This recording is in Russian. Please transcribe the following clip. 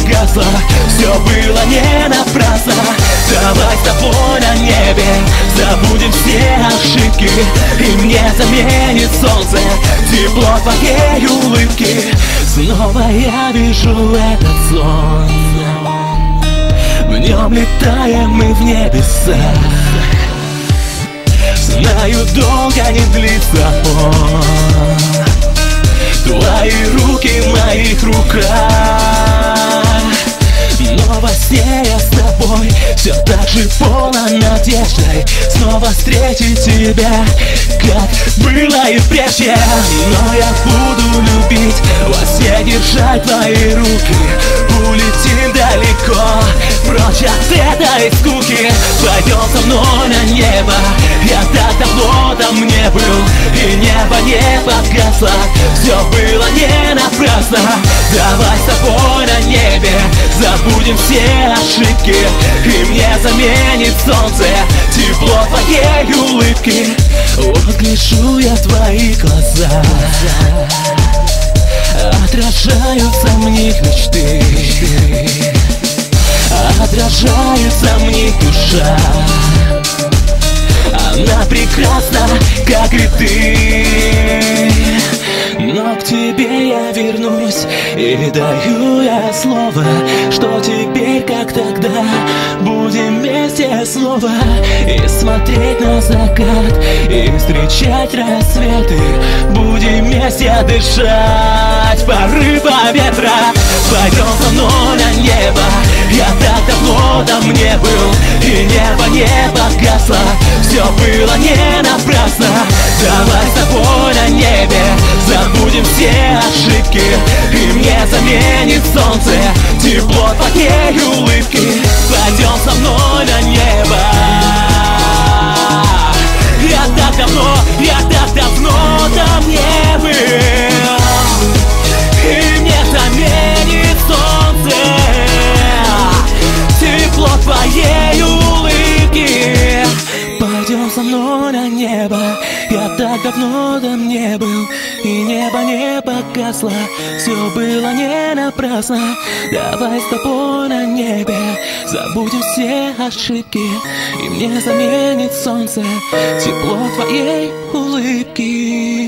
погасла. Все было не напрасно. Давай с тобой на небе забудем все ошибки, и мне заменит солнце тепло твоей улыбки. Снова я вижу этот сон, в нем летаем мы в небеса. Знаю, долго не длится он, твои руки в моих руках. Но во сне я с тобой все так же полон надеждой снова встретить тебя, как было и прежде. Но я буду любить, во сне держать твои руки. Улетим далеко, прочь от этой скуки. Пойдем со мной на небо, я так давно там не был, и небо не погасло. Все было не напрасно. Давай с тобой на небе забудем все ошибки, и мне заменит солнце тепло твоей улыбки. Вот гляжу я в твои глаза, отражаются в них мечты, отражается в них душа. Она прекрасна, как и ты. Но к тебе я вернусь, и даю я слово, что теперь, как тогда, будем вместе снова. И смотреть на закат, и встречать рассветы. Будем вместе дышать порыва ветра. Пойдем со мной на небо, я так давно там не был, и небо не погасло. Все было не напрасно. Давай с тобой на небе забудем все ошибки, и мне заменит солнце тепло твоей улыбки. Пойдем со мной на небо. Я так давно там не был, и мне заменит солнце тепло твоей улыбки. Пойдем со мной на небо, я так давно там не был, и небо не погасло. Все было не напрасно. Давай с тобой на небе забудем все ошибки, и мне заменит солнце тепло твоей улыбки.